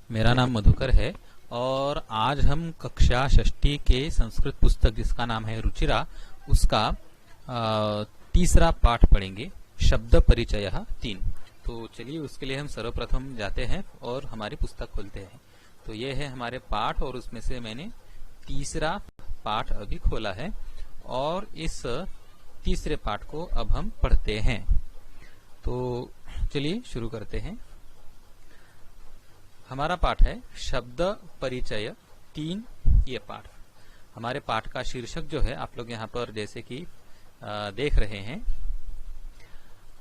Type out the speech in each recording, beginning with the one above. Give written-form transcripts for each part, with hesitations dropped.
मेरा नाम मधुकर है और आज हम कक्षा षष्ठी के संस्कृत पुस्तक जिसका नाम है रुचिरा उसका तीसरा पाठ पढ़ेंगे, शब्द परिचय 3। तो चलिए उसके लिए हम सर्वप्रथम जाते हैं और हमारी पुस्तक खोलते हैं। तो ये है हमारे पाठ और उसमें से मैंने तीसरा पाठ अभी खोला है और इस तीसरे पाठ को अब हम पढ़ते हैं। तो चलिए शुरू करते हैं। हमारा पाठ है शब्द परिचय 3। ये पाठ हमारे पाठ का शीर्षक जो है आप लोग यहाँ पर जैसे कि देख रहे हैं।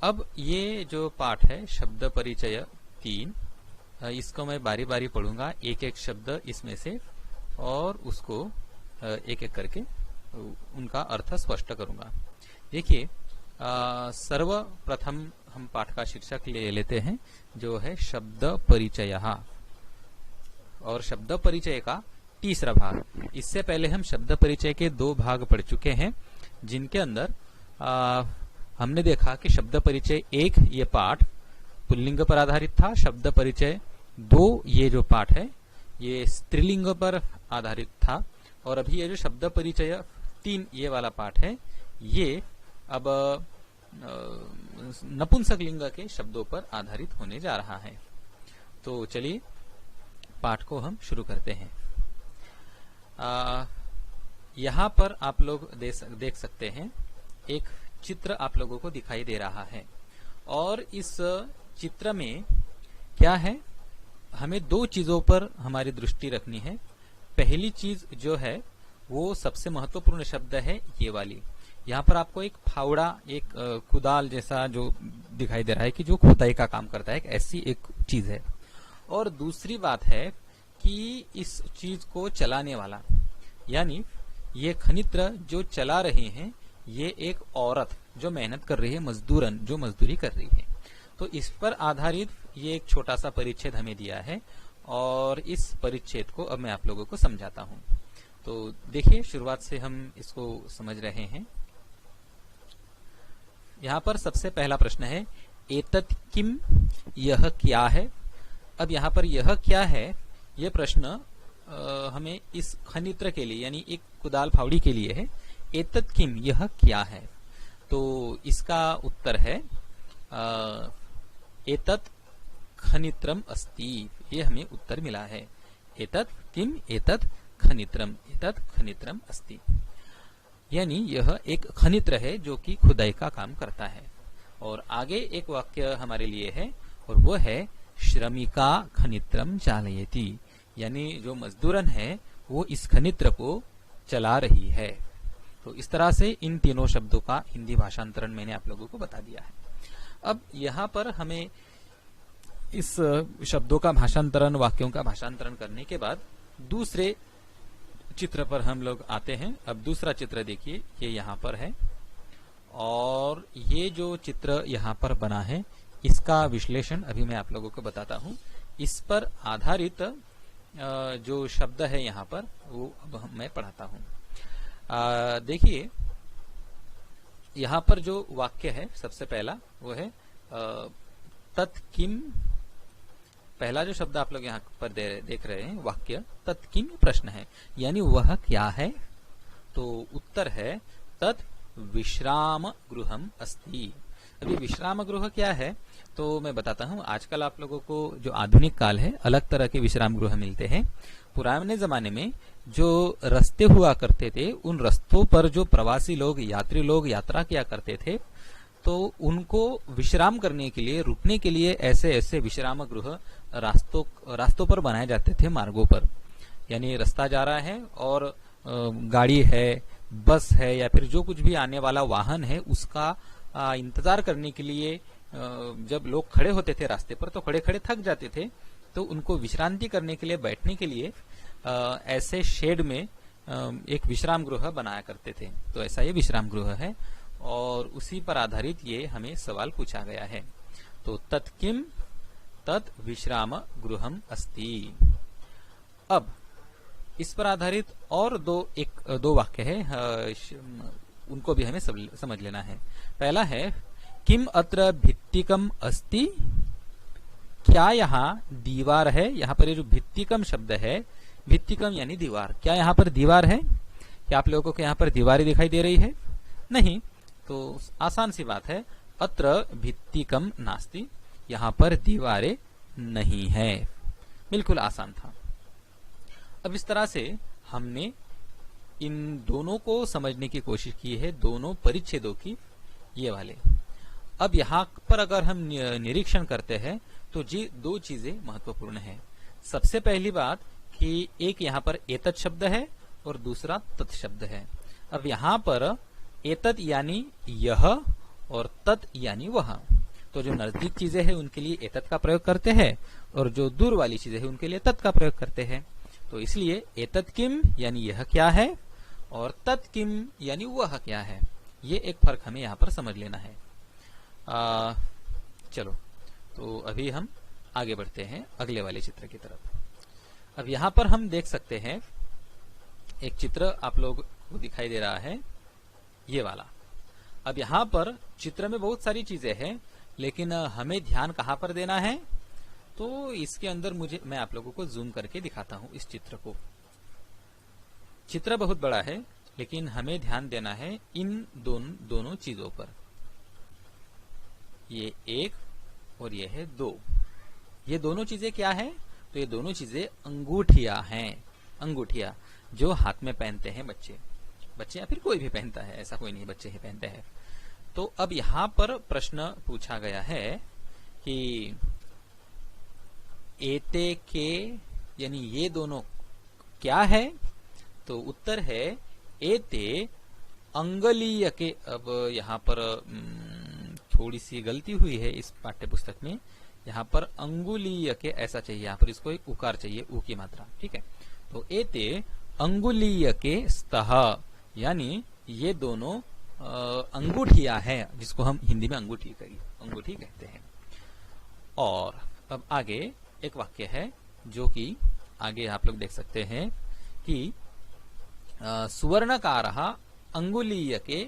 अब ये जो पाठ है शब्द परिचय 3, इसको मैं बारी बारी पढ़ूंगा, एक एक शब्द इसमें से, और उसको एक एक करके उनका अर्थ स्पष्ट करूंगा। देखिए, सर्वप्रथम हम पाठ का शीर्षक ले लेते हैं जो है शब्द परिचय, और शब्द परिचय का तीसरा भाग। इससे पहले हम शब्द परिचय के 2 भाग पढ़ चुके हैं, जिनके अंदर हमने देखा कि शब्द परिचय 1 ये पाठ पुल्लिंग पर आधारित था, शब्द परिचय 2 ये जो पाठ है ये स्त्रीलिंग पर आधारित था, और अभी ये जो शब्द परिचय 3 ये वाला पाठ है ये अब नपुंसक लिंग के शब्दों पर आधारित होने जा रहा है। तो चलिए पाठ को हम शुरू करते हैं। यहाँ पर आप लोग देख सकते हैं एक चित्र आप लोगों को दिखाई दे रहा है, और इस चित्र में क्या है, हमें 2 चीजों पर हमारी दृष्टि रखनी है। पहली चीज जो है वो सबसे महत्वपूर्ण शब्द है ये वाली। यहाँ पर आपको एक फावड़ा, एक कुदाल जैसा जो दिखाई दे रहा है कि जो खुदाई का काम करता है, एक ऐसी एक चीज है। और दूसरी बात है कि इस चीज को चलाने वाला, यानी ये खनित्र जो चला रहे हैं ये एक औरत जो मेहनत कर रही है, मजदूरन जो मजदूरी कर रही है। तो इस पर आधारित ये एक छोटा सा परिच्छेद हमें दिया है, और इस परिच्छेद को अब मैं आप लोगों को समझाता हूं। तो देखिए, शुरुआत से हम इसको समझ रहे हैं। यहाँ पर सबसे पहला प्रश्न है एतत् किम, यह क्या है। अब यहाँ पर यह क्या है, यह प्रश्न हमें इस खनित्र के लिए यानी एक कुदाल फावड़ी के लिए है। एतत् किम, यह क्या है। तो इसका उत्तर है एतत् खनित्रम अस्ति। ये हमें उत्तर मिला है। एतत् किम, एतत् खनित्रम, एतत् खनित्रम अस्ति, यानी यह एक खनित्र है जो कि खुदाई का काम करता है। और आगे एक वाक्य हमारे लिए है, और वो है श्रमिका खनित्रम चालयति, यानी जो मजदूरन है वो इस खनित्र को चला रही है। तो इस तरह से इन तीनों शब्दों का हिंदी भाषांतरण मैंने आप लोगों को बता दिया है। अब यहाँ पर हमें इस शब्दों का भाषांतरण, वाक्यों का भाषांतरण करने के बाद दूसरे चित्र पर हम लोग आते हैं। अब दूसरा चित्र देखिए, ये यहाँ पर है, और ये जो चित्र यहाँ पर बना है इसका विश्लेषण अभी मैं आप लोगों को बताता हूँ। इस पर आधारित जो शब्द है यहाँ पर वो अब मैं पढ़ाता हूँ। देखिए, यहाँ पर जो वाक्य है सबसे पहला वो है तत्किम। पहला जो शब्द आप लोग यहाँ पर देख रहे हैं वाक्य तत्किम प्रश्न है, यानी वह क्या है। तो उत्तर है तत् विश्राम गृहम अस्ति। अभी विश्राम गृह क्या है तो मैं बताता हूँ। आजकल आप लोगों को जो आधुनिक काल है अलग तरह के विश्राम गृह मिलते हैं। पुराने जमाने में जो रास्ते हुआ करते थे उन रास्तों पर जो प्रवासी लोग, यात्री लोग यात्रा किया करते थे, तो उनको विश्राम करने के लिए, रुकने के लिए ऐसे ऐसे विश्राम गृह रास्तों पर बनाए जाते थे, मार्गों पर। यानी रास्ता जा रहा है और गाड़ी है, बस है, या फिर जो कुछ भी आने वाला वाहन है उसका इंतजार करने के लिए जब लोग खड़े होते थे रास्ते पर तो खड़े खड़े थक जाते थे, तो उनको विश्रांति करने के लिए, बैठने के लिए ऐसे शेड में एक विश्राम गृह बनाया करते थे। तो ऐसा ये विश्राम गृह है, और उसी पर आधारित ये हमें सवाल पूछा गया है। तो तत्किम तत् विश्राम गृहम अस्ति। अब इस पर आधारित और दो वाक्य है, उनको भी हमें समझ लेना है। पहला है किम अत्र भित्तिकम अस्ति, क्या यहाँ दीवार है? यहाँ पर ये जो भित्तिकम शब्द है, भित्तिकम यानी दीवार, क्या यहाँ पर दीवार है? क्या आप लोगों को यहाँ पर दीवारें दिखाई दे रही है? नहीं। तो आसान सी बात है, अत्र भित्तिकम नास्ति, यहाँ पर दीवारें नहीं है। बिल्कुल आसान था। अब इस तरह से हमने इन दोनों को समझने की कोशिश की है, दोनों परिच्छेदों की, ये वाले। अब यहाँ पर अगर हम निरीक्षण करते हैं तो जी दो चीजें महत्वपूर्ण है। सबसे पहली बात कि एक यहाँ पर एतत् शब्द है और दूसरा तत् शब्द है। अब यहाँ पर एतत् यानी यह और तत् यानी वह। तो जो नजदीक चीजें हैं उनके लिए एतत् का प्रयोग करते हैं और जो दूर वाली चीजें हैं उनके लिए तत् का प्रयोग करते हैं। तो इसलिए एतत् किम यानी यह क्या है और तत् किम यानी वह क्या है, ये एक फर्क हमें यहाँ पर समझ लेना है। चलो, तो अभी हम आगे बढ़ते हैं अगले वाले चित्र की तरफ। अब यहाँ पर हम देख सकते हैं एक चित्र आप लोग को दिखाई दे रहा है, ये वाला। अब यहाँ पर चित्र में बहुत सारी चीजें हैं, लेकिन हमें ध्यान कहाँ पर देना है? तो इसके अंदर मैं आप लोगों को जूम करके दिखाता हूँ इस चित्र को। चित्र बहुत बड़ा है, लेकिन हमें ध्यान देना है इन दोनों चीजों पर। ये एक और ये है दो। ये दोनों चीजें क्या है? तो ये दोनों चीजें अंगूठियां हैं। अंगूठियां जो हाथ में पहनते हैं बच्चे या फिर कोई भी पहनता है, ऐसा कोई नहीं, बच्चे ही पहनते हैं। तो अब यहाँ पर प्रश्न पूछा गया है कि एते के यानी ये दोनों क्या है? तो उत्तर है एते अंगुलीय के। अब यहाँ पर थोड़ी सी गलती हुई है इस पाठ्य पुस्तक में, यहाँ पर अंगुलीय के ऐसा चाहिए, यहाँ पर इसको एक उकार चाहिए, ऊ की मात्रा, ठीक है। तो एते अंगुलीय के स्तः यानी ये दोनों अंगूठियां हैं, जिसको हम हिंदी में अंगूठी कहते हैं। और अब आगे एक वाक्य है जो कि आगे आप लोग देख सकते हैं कि सुवर्णकारः अंगुलीयके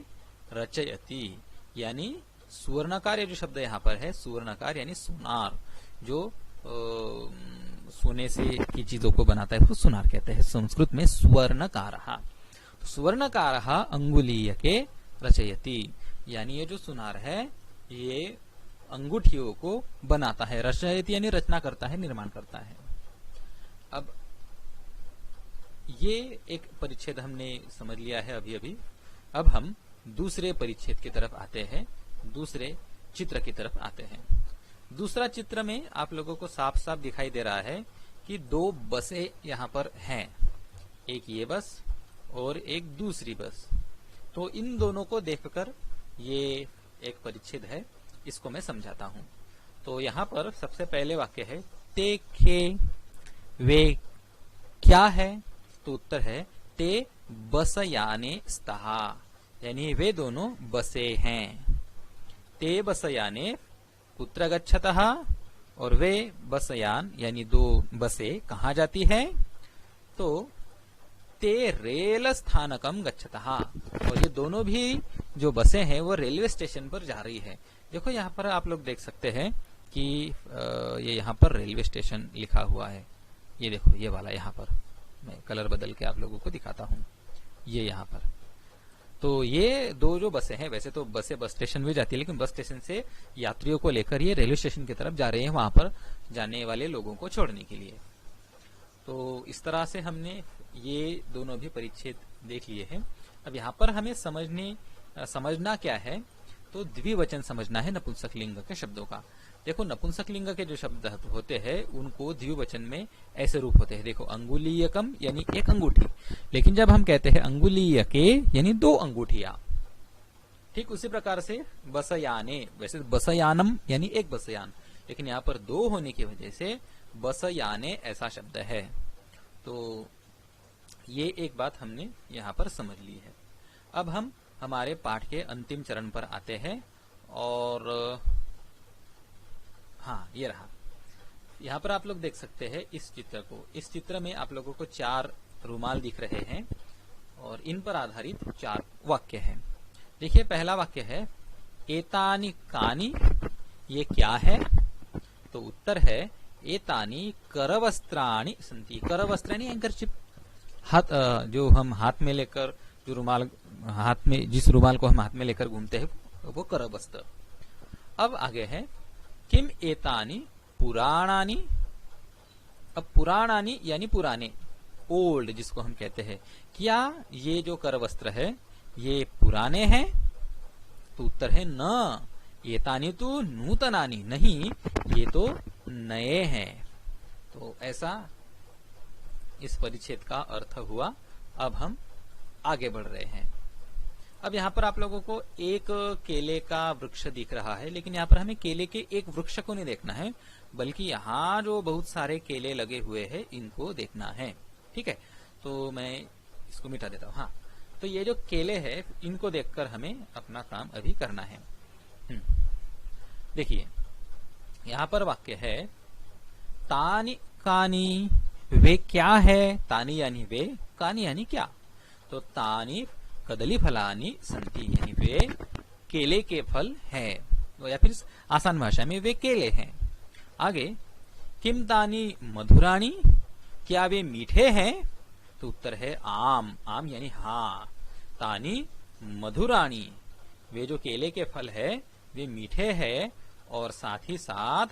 रचयति, यानी सुवर्णकार ये जो शब्द यहाँ पर है, सुवर्णकार यानी सुनार, जो सोने से की चीजों को बनाता है उसको सुनार कहते हैं संस्कृत में, सुवर्णकारः। सुवर्णकारः अंगुलीयके रचयति यानी ये जो सुनार है ये अंगूठियों को बनाता है। रचयति यानी रचना करता है, निर्माण करता है। अब ये एक परिच्छेद हमने समझ लिया है अभी। अब हम दूसरे परिच्छेद की तरफ आते हैं, दूसरे चित्र की तरफ आते हैं। दूसरा चित्र में आप लोगों को साफ साफ दिखाई दे रहा है कि दो बसें यहाँ पर हैं, एक ये बस और एक दूसरी बस। तो इन दोनों को देखकर ये एक परिच्छेद है, इसको मैं समझाता हूं। तो यहाँ पर सबसे पहले वाक्य है ते खे वे क्या है? तो उत्तर है ते बसयाने स्तः, यानी वे दोनों बसे हैं। ते बसयाने कुत्र गच्छतः, और वे बसयान यानी दो बसे कहाँ जाती है? तो ते रेल स्थानकम गच्छतः, और ये दोनों भी जो बसें हैं वो रेलवे स्टेशन पर जा रही है। देखो यहाँ पर आप लोग देख सकते हैं कि ये यहाँ पर रेलवे स्टेशन लिखा हुआ है। ये देखो ये वाला, यहाँ पर मैं कलर बदल के आप लोगों को दिखाता हूँ। ये यहाँ पर तो ये दो जो बसें हैं, वैसे तो बसें बस स्टेशन में जाती है, लेकिन बस स्टेशन से यात्रियों को लेकर ये रेलवे स्टेशन की तरफ जा रहे हैं, वहां पर जाने वाले लोगों को छोड़ने के लिए। तो इस तरह से हमने ये दोनों भी परिच्छेद देख लिए हैं। अब यहाँ पर हमें समझना क्या है? तो द्विवचन समझना है नपुंसक लिंग के शब्दों का। देखो नपुंसक लिंग के जो शब्द होते हैं उनको द्विवचन में ऐसे रूप होते हैं। देखो अंगुलीयकम यानी एक अंगूठी, लेकिन जब हम कहते हैं अंगुलीयके यानी दो अंगूठियां। ठीक उसी प्रकार से बसयाने, वैसे बसयानम यानी एक बसयान, लेकिन यहाँ पर दो होने की वजह से बसयाने ऐसा शब्द है। तो ये एक बात हमने यहाँ पर समझ ली है। अब हम हमारे पाठ के अंतिम चरण पर आते हैं, और हाँ ये रहा। यहाँ पर आप लोग देख सकते हैं इस चित्र को। इस चित्र में आप लोगों को 4 रुमाल दिख रहे हैं और इन पर आधारित 4 वाक्य हैं। देखिए पहला वाक्य है एतानि कानि, ये क्या है? तो उत्तर है एतानि करवस्त्राणि सन्ति। करवस्त्राणि हैंकरचिप, हाथ जो हम हाथ में लेकर, जो रुमाल हाथ में, जिस रुमाल को हम हाथ में लेकर घूमते हैं वो करवस्त्र। अब आगे है किम एतानि पुराणानि। अब पुराणानि यानी पुराने, ओल्ड जिसको हम कहते हैं, क्या ये जो करवस्त्र है ये पुराने हैं? तो उत्तर है न, एतानि तो नूतनानि, नहीं ये तो नए हैं। तो ऐसा इस परिच्छेद का अर्थ हुआ। अब हम आगे बढ़ रहे हैं। अब यहाँ पर आप लोगों को एक केले का वृक्ष दिख रहा है, लेकिन यहाँ पर हमें केले के एक वृक्ष को नहीं देखना है, बल्कि यहाँ जो बहुत सारे केले लगे हुए हैं इनको देखना है। ठीक है, तो मैं इसको मिटा देता हूँ। हाँ, तो ये जो केले हैं इनको देखकर हमें अपना काम अभी करना है। देखिए यहाँ पर वाक्य है तानि कानी, वे क्या है? तानी यानी वे, कानी यानी क्या। तो तानी कदली फलानी संति, यानी वे केले के फल हैं, या फिर आसान भाषा में वे केले हैं। आगे किम तानी मधुराणी, क्या वे मीठे हैं? तो उत्तर है आम, आम यानी हाँ। तानी मधुराणी, वे जो केले के फल है वे मीठे हैं और साथ ही साथ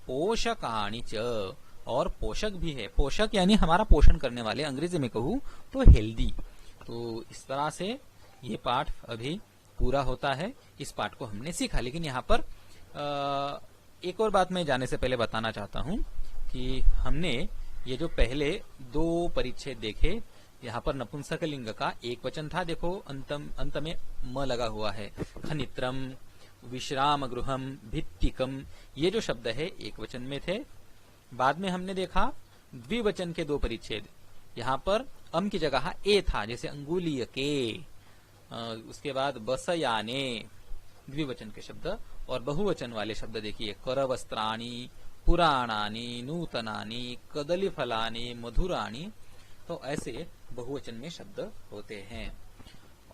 पोषकाणि च, और पोषक भी है। पोषक यानी हमारा पोषण करने वाले, अंग्रेजी में कहूं तो हेल्दी। तो इस तरह से ये पाठ अभी पूरा होता है। इस पाठ को हमने सीखा, लेकिन यहाँ पर एक और बात मैं जाने से पहले बताना चाहता हूँ कि हमने ये जो पहले दो परिच्छेद देखे, यहाँ पर नपुंसकलिंग का एक वचन था, देखो अंत में म लगा हुआ है। खनित्रम, विश्राम गृहम, भित्तिकम, ये जो शब्द है एक वचन में थे। बाद में हमने देखा द्विवचन के दो परिच्छेद, यहाँ पर अम की जगह ए था, जैसे अंगुलीय के। उसके बाद बसयाने, द्विवचन के शब्द। और बहुवचन वाले शब्द देखिए, करवस्त्राणि, पुराणानि, नूतनानि, कदली फलानि, मधुराणि। तो ऐसे बहुवचन में शब्द होते हैं।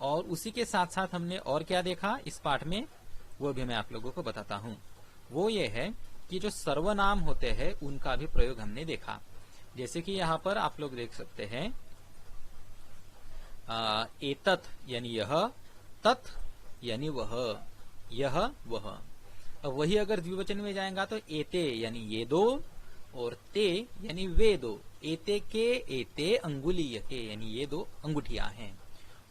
और उसी के साथ साथ हमने और क्या देखा इस पाठ में, वो भी मैं आप लोगों को बताता हूँ। वो ये है कि जो सर्वनाम होते हैं उनका भी प्रयोग हमने देखा। जैसे कि यहाँ पर आप लोग देख सकते हैं एतत् यानी यह, तत् यानी वह, यह वह। अब वही अगर द्विवचन में जाएगा तो एते यानी ये दो, और ते यानी वे दो। एते के, एते अंगुलीय के, यानी ये दो अंगूठियां हैं।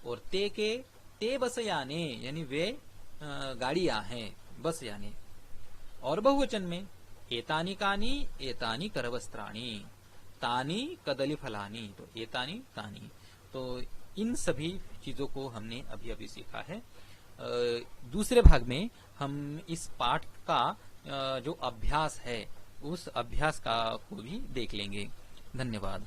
और ते के, ते बसयाने, यानी वे गाड़ियां हैं, बस यानी। और बहुवचन में एतानी कानी, एतानी करवस्त्राणी, तानी कदली फलानी, तो एतानी तानी। तो इन सभी चीजों को हमने अभी अभी सीखा है। दूसरे भाग में हम इस पाठ का जो अभ्यास है उस अभ्यास का को भी देख लेंगे। धन्यवाद।